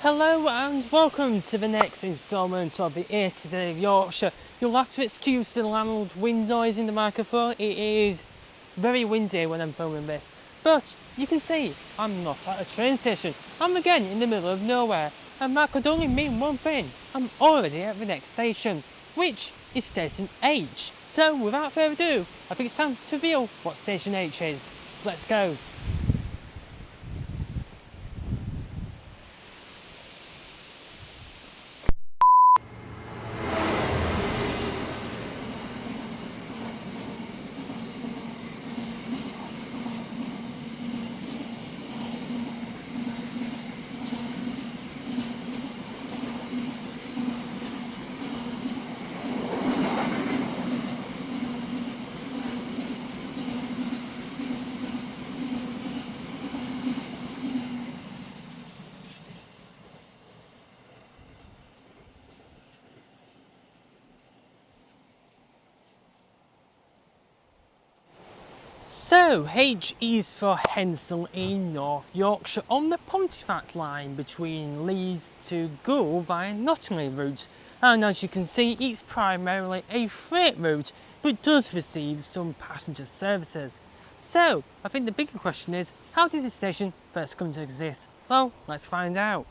Hello and welcome to the next instalment of the A to Z of Yorkshire. You'll have to excuse the loud wind noise in the microphone. It is very windy when I'm filming this. But you can see I'm not at a train station. I'm again in the middle of nowhere, and that could only mean one thing. I'm already at the next station, which is Station H. So without further ado, I think it's time to reveal what Station H is. So let's go. So, H is for Hensall in North Yorkshire on the Pontefract line between Leeds to Goole via Nottingham route. And as you can see, it's primarily a freight route, but does receive some passenger services. So, I think the bigger question is, how does this station first come to exist? Well, let's find out.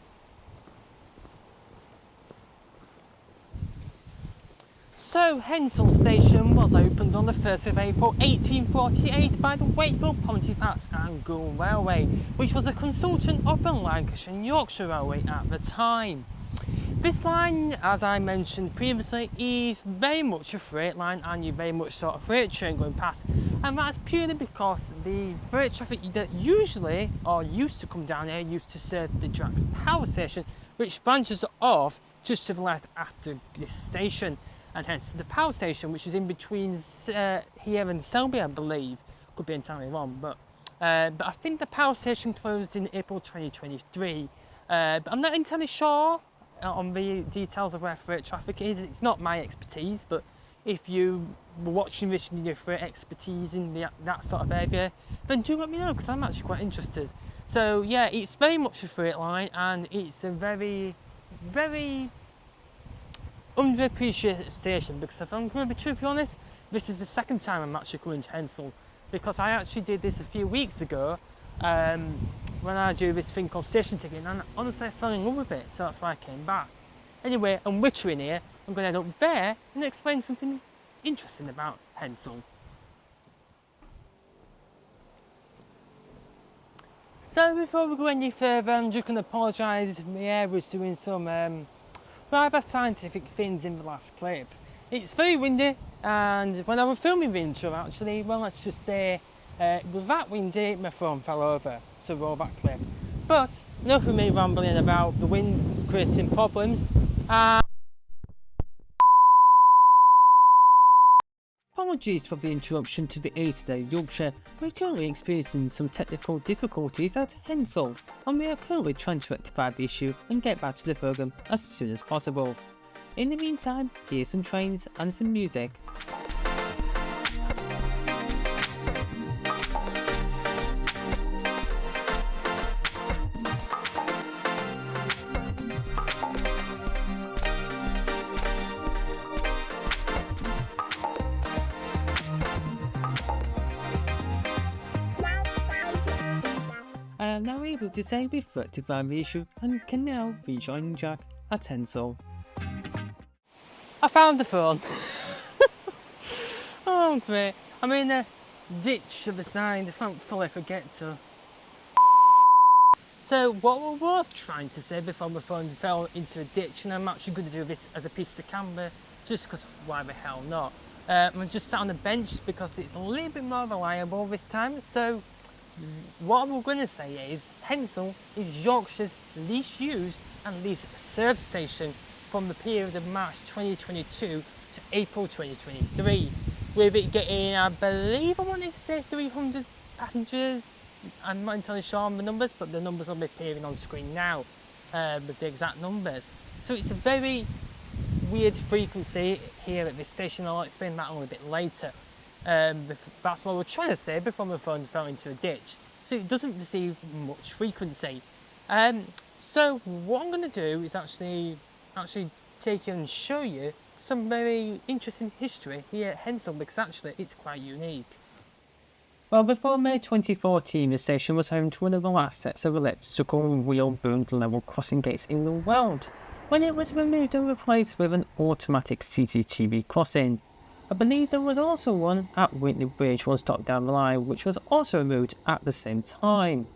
So, Hensall Station was opened on the 1st of April 1848 by the Wakefield, Pontefract and Goole Railway, which was a consultant of the Lancashire and Yorkshire Railway at the time. This line, as I mentioned previously, is very much a freight line, and you very much saw a freight train going past, and that's purely because the freight traffic that usually, or used to come down here, used to serve the Drax power station, which branches off just to the left after this station. And hence the power station, which is in between here and Selby, I believe. Could be entirely wrong, but I think the power station closed in April 2023. But I'm not entirely sure on the details of where freight traffic is. It's not my expertise, but if you were watching this and your freight expertise in that sort of area, then do let me know, because I'm actually quite interested. So yeah, it's very much a freight line, and it's a very, very underappreciated station, because if I'm going to be truthfully honest, this is the second time I'm actually coming to Hensall, because I actually did this a few weeks ago when I do this thing called station ticketing, and honestly I fell in love with it, so that's why I came back. Anyway, I'm wittering here. I'm going to head up there and explain something interesting about Hensall. So before we go any further, I'm just going to apologise if my hair was doing some rather scientific things in the last clip. It's very windy, and when I was filming the intro actually, well, let's just say it was that windy my phone fell over, so roll that clip. But enough of me rambling about the wind creating problems. Apologies for the interruption to the A to Z Yorkshire. We're currently experiencing some technical difficulties at Hensall, and we are currently trying to rectify the issue and get back to the programme as soon as possible. In the meantime, here's some trains and some music. I am now able to say we've rectified the issue and can now rejoin Jack at Hensall. I found the phone. Oh great. I'm in a ditch at the side, thankfully I could get to. So what I was trying to say before my phone fell into a ditch, and I'm actually going to do this as a piece of camera, just because why the hell not. I'm just sat on the bench because it's a little bit more reliable this time. So what we're going to say is Hensall is Yorkshire's least used and least served station from the period of March 2022 to April 2023, with it getting, I believe, I wanted to say 300 passengers. I'm not entirely sure on the numbers, but the numbers will be appearing on screen now with the exact numbers. So it's a very weird frequency here at this station. I'll explain that a little bit later. That's what we're trying to say before my phone fell into a ditch. So it doesn't receive much frequency. So what I'm going to do is actually take you and show you some very interesting history here at Hensel, because actually it's quite unique. Well, before May 2014, the station was home to one of the last sets of electrical wheel-boomed level crossing gates in the world, when it was removed and replaced with an automatic CCTV crossing. I believe there was also one at Whitley Bridge one stop down the line, which was also removed at the same time.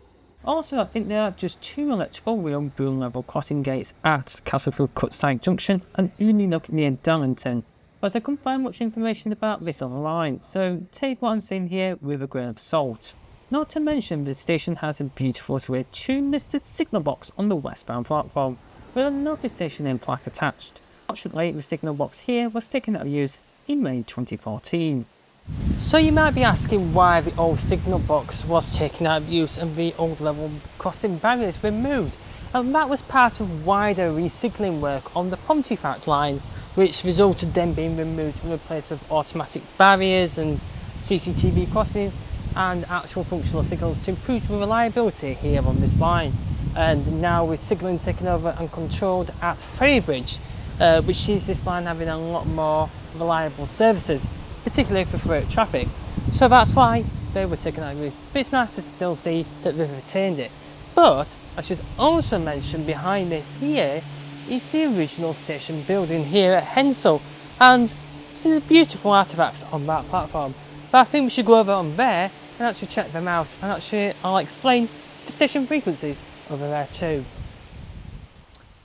Also, I think there are just 2 electrical wheel-boom level crossing gates at Castlefield Cutside Junction and Uninook near Darlington, but I couldn't find much information about this online, so take what I'm saying here with a grain of salt. Not to mention, the station has a beautiful square 2-listed signal box on the westbound platform, with another station name plaque attached. Fortunately, the signal box here was taken out of use in May 2014. So you might be asking why the old signal box was taken out of use and the old level crossing barriers removed, and that was part of wider re-signalling work on the Pontefract line, which resulted then being removed and replaced with automatic barriers and CCTV crossing and actual functional signals to improve the reliability here on this line. And now with signalling taken over and controlled at Ferrybridge, which sees this line having a lot more reliable services, particularly for freight traffic. So that's why they were taken out of use. But it's nice to still see that they've retained it. But I should also mention behind me here is the original station building here at Hensel, and some beautiful artefacts on that platform. But I think we should go over on there and actually check them out, and actually I'll explain the station frequencies over there too.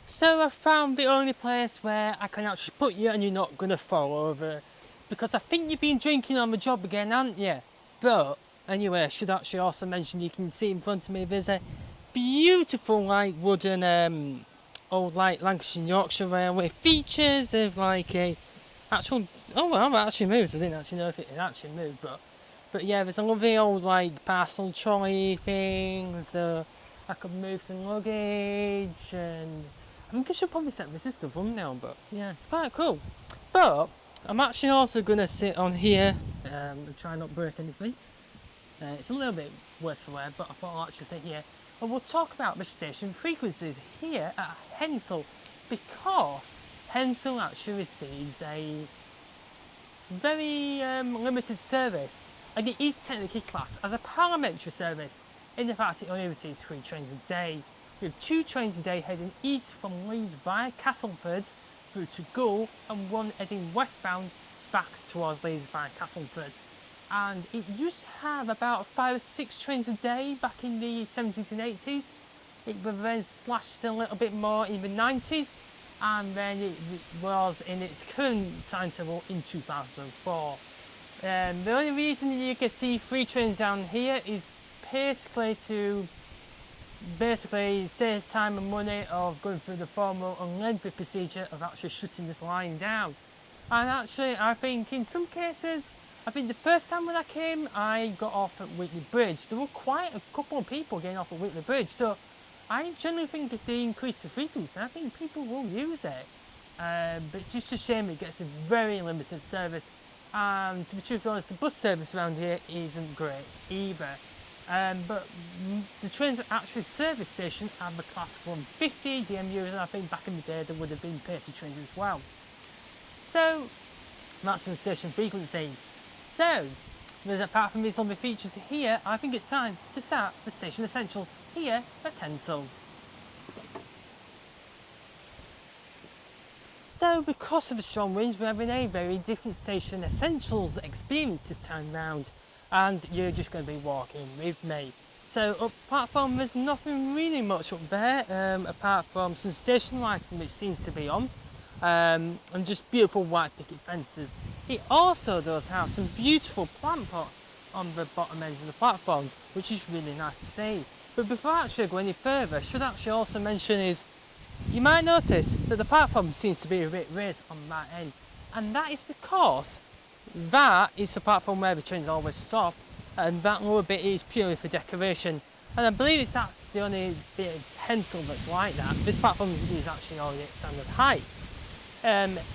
So I found the only place where I can actually put you and you're not going to fall over, because I think you've been drinking on the job again, haven't you? But anyway, I should actually also mention, you can see in front of me there's a beautiful like wooden old like Lancashire and Yorkshire Railway features of like a actual, oh well, it actually moves. I didn't actually know if it actually moved, but yeah, there's a lovely old like parcel trolley thing, so I could move some luggage, and I think I should probably set this as the thumbnail, but yeah, it's quite cool. But I'm actually also going to sit on here and try not to break anything. It's a little bit worse for wear, but I thought I'll actually sit here and we'll talk about the station frequencies here at Hensel, because Hensel actually receives a very limited service, and it is technically classed as a parliamentary service in the fact it only receives 3 trains a day, with 2 trains a day heading east from Leeds via Castleford through to Gull, and 1 heading westbound back towards Leeds via Castleford. And it used to have about 5 or 6 trains a day back in the 70s and 80s. It was then slashed a little bit more in the 90s, and then it was in its current timetable in 2004. The only reason you can see 3 trains down here is basically to save time and money of going through the formal and lengthy procedure of actually shutting this line down. And actually, I think in some cases, I think the first time when I came, I got off at Whitley Bridge. There were quite a couple of people getting off at Whitley Bridge, so I generally think if they increase the frequency, I think people will use it. But it's just a shame it gets a very limited service. And to be truthfully honest, the bus service around here isn't great either. But the trains that actually service station are the class 150 DMUs, and I think back in the day there would have been Pacer trains as well. So that's the station frequencies. So apart from these lovely features here, I think it's time to start the station essentials here at Hensel. So because of the strong winds, we're having a very different station essentials experience this time round, and you're just going to be walking with me. So up platform, there's nothing really much up there, apart from some station lighting which seems to be on, and just beautiful white picket fences. It also does have some beautiful plant pots on the bottom ends of the platforms, which is really nice to see. But before I actually go any further, I should actually also mention is, you might notice that the platform seems to be a bit raised on that end, and that is because that is the platform where the trains always stop, and that lower bit is purely for decoration. And I believe that's the only bit of Hensel that's like that. This platform is actually already at standard height.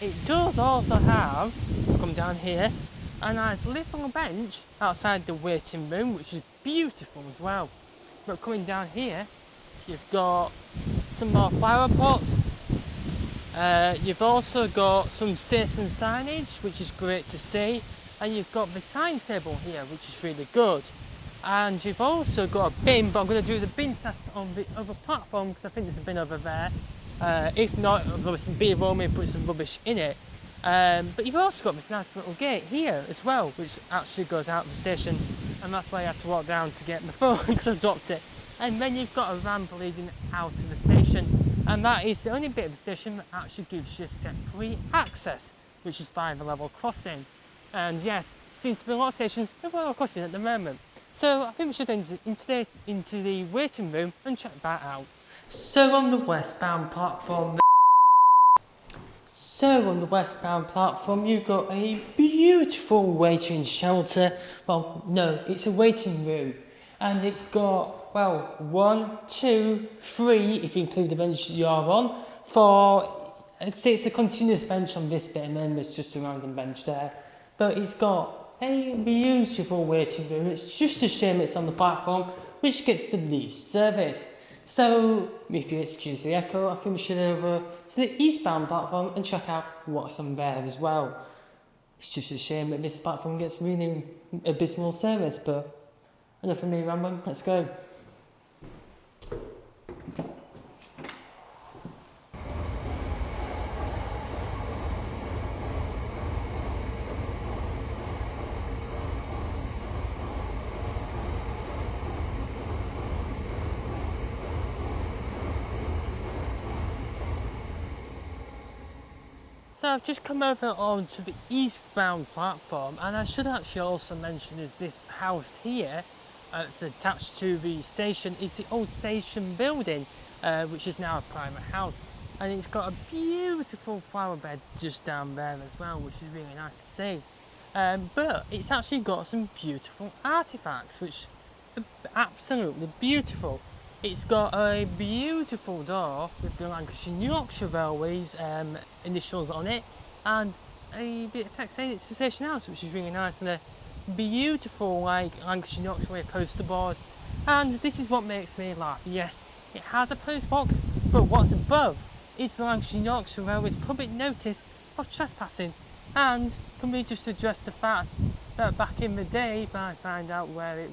It does also have, come down here, a nice little bench outside the waiting room, which is beautiful as well. But coming down here, you've got some more flower pots. You've also got some station signage, which is great to see, and you've got the timetable here, which is really good. And you've also got a bin, but I'm going to do the bin test on the other platform because I think there's a bin over there. If not, there'll be some beer roll, maybe put some rubbish in it. But you've also got this nice little gate here as well, which actually goes out of the station, and that's why I had to walk down to get my phone because I dropped it. And then you've got a ramp leading out of the station, and that is the only bit of the station that actually gives you step-free access, which is via the level crossing. And yes, seems to be a lot of stations with level crossing at the moment. So I think we should enter into the waiting room and check that out. So on the westbound platform, you've got a beautiful waiting shelter. Well, no, it's a waiting room. And it's got, well, 1, 2, 3, if you include the bench you're on, for, it's a continuous bench on this bit, and then there's just a random bench there. But it's got a beautiful waiting room. It's just a shame it's on the platform, which gets the least service. So, if you excuse the echo, I think we should head over to the eastbound platform and check out what's on there as well. It's just a shame that this platform gets really abysmal service, but enough of me rambling, let's go. So I've just come over onto the eastbound platform, and I should actually also mention is this house here, it's attached to the station, is the old station building, which is now a private house, and it's got a beautiful flower bed just down there as well, which is really nice to see. But it's actually got some beautiful artifacts, which are absolutely beautiful. It's got a beautiful door with the Lancashire and Yorkshire Railways initials on it, and a bit of text saying it's the station house, which is really nice, and a beautiful Lancashire and Yorkshire Way poster board. And this is what makes me laugh. Yes, it has a post box, but what's above is the Lancashire and Yorkshire Railways public notice of trespassing. And can we just address the fact that back in the day, if I find out where it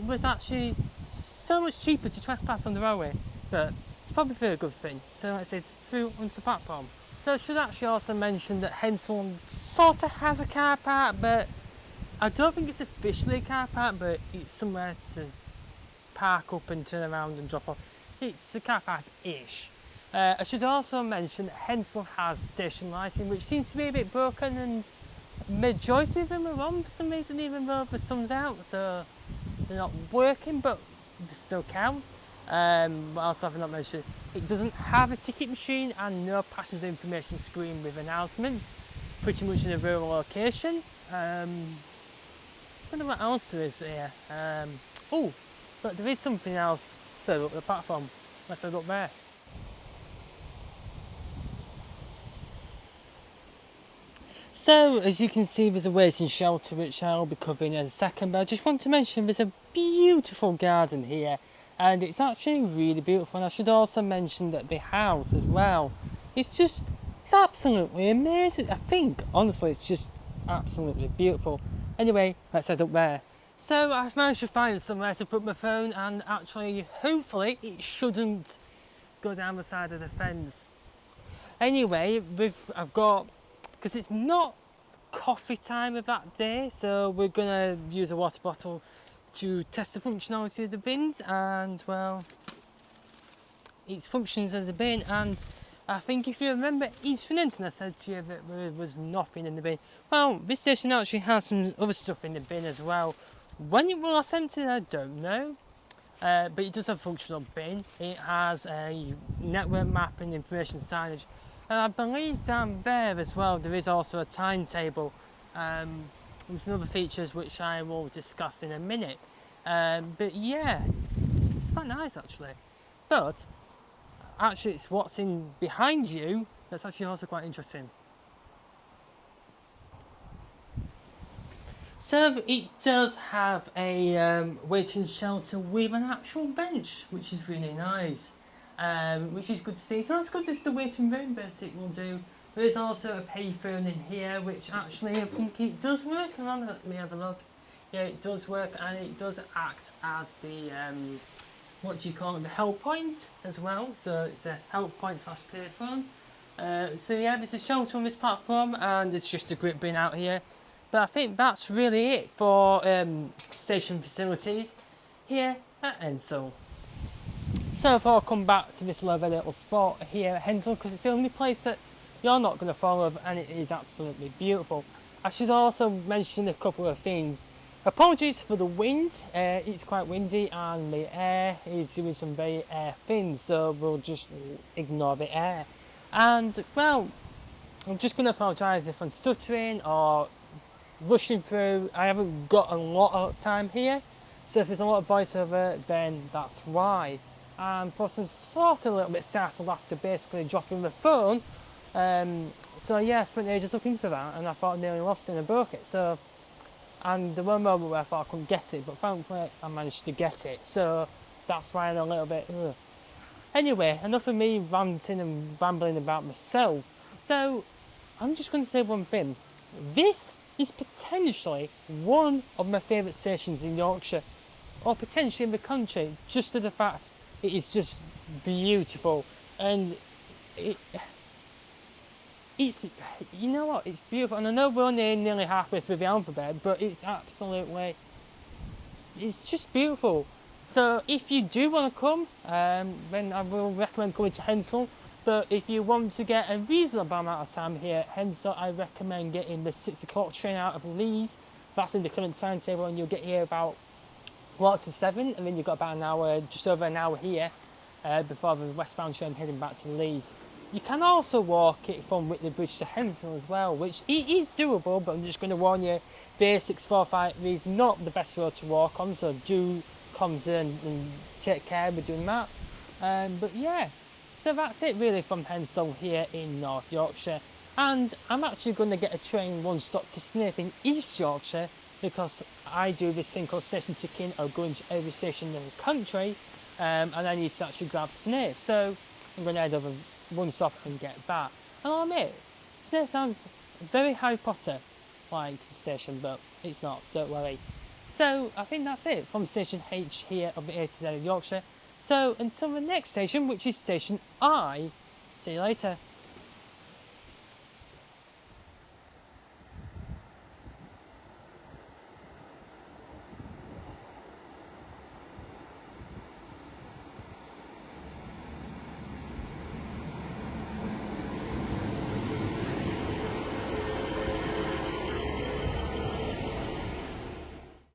was actually so much cheaper to trespass on the railway, but it's probably for a good thing. So let's head through onto the platform. So I should actually also mention that Hensall sort of has a car park, but I don't think it's officially a car park, but it's somewhere to park up and turn around and drop off. It's a car park-ish. I should also mention that Hensall has station lighting, which seems to be a bit broken, and majority of them are on for some reason, even though the sun's out, so they're not working, but they still count. What else have I not mentioned? It doesn't have a ticket machine and no passenger information screen with announcements, pretty much in a rural location. I don't know what else there is here. Oh, but there is something else further up the platform. Let's head up there. So, as you can see, there's a waiting shelter which I'll be covering in a second, but I just want to mention there's a beautiful garden here, and it's actually really beautiful. And I should also mention that the house as well, it's absolutely amazing. I think, honestly, it's just absolutely beautiful. Anyway, let's head up there. So I've managed to find somewhere to put my phone, and actually, hopefully, it shouldn't go down the side of the fence. Anyway, I've got, because it's not coffee time of that day, so we're going to use a water bottle to test the functionality of the bins, and well, it functions as a bin. And I think if you remember Eastern Internet, I said to you that there was nothing in the bin. Well, this station actually has some other stuff in the bin as well. When it will last empty, I don't know. But it does have a functional bin. It has a network map and information signage. And I believe down there as well, there is also a timetable with some other features which I will discuss in a minute. But yeah, it's quite nice actually. But actually, it's what's in behind you that's actually also quite interesting. So it does have a waiting shelter with an actual bench, which is really nice. which is good to see. So that's good, just the waiting room, but it will do. There's also a payphone in here, which actually I think it does work. Let me have a look. Yeah, it does work, and it does act as the what do you call it, the help point as well. So it's a help point slash payphone. So yeah, there's a shelter on this platform, and there's just a grip bin out here. But I think that's really it for station facilities here at Hensel. So if I come back to this lovely little spot here at Hensel, because it's the only place that you're not going to fall over, and it is absolutely beautiful. I should also mention a couple of things. Apologies for the wind, it's quite windy and the air is doing some very air things, so we'll just ignore the air. And well, I'm just going to apologise if I'm stuttering or rushing through. I haven't got a lot of time here, so if there's a lot of voiceover, then that's why. And plus I'm sort of a little bit startled after basically dropping the phone. So yeah, I spent ages looking for that, and I thought I nearly lost it and I broke it. So, and there was a moment where I thought I couldn't get it, but thankfully I managed to get it. So that's why I'm a little bit. Ugh. Anyway, enough of me ranting and rambling about myself. So I'm just going to say one thing. This is potentially one of my favourite stations in Yorkshire, or potentially in the country, just to the fact it is just beautiful, and it's, you know what, it's beautiful. And I know we're only nearly halfway through the alphabet, but it's absolutely, it's just beautiful. So if you do want to come, then I will recommend coming to Hensel. But if you want to get a reasonable amount of time here at Hensel, I recommend getting the 6 o'clock train out of Leeds. That's in the current timetable, and you'll get here about 7:15, and then you've got about an hour, just over an hour here, before the westbound train heading back to Leeds. You can also walk it from Whitley Bridge to Hensel as well, which it is doable, but I'm just going to warn you, the A645 is not the best road to walk on, so do concern and take care with doing that. But yeah, so that's it really from Hensel here in North Yorkshire. And I'm actually going to get a train one stop to Snaith in East Yorkshire, because I do this thing called station ticking, or going to every station in the country, and I need to actually grab Snaith. So I'm going to head over one stop and get back. And I'll admit, Snaith sounds very Harry Potter like station, but it's not, don't worry. So I think that's it from station H here of the A to Z of Yorkshire. So until the next station, which is station I, see you later.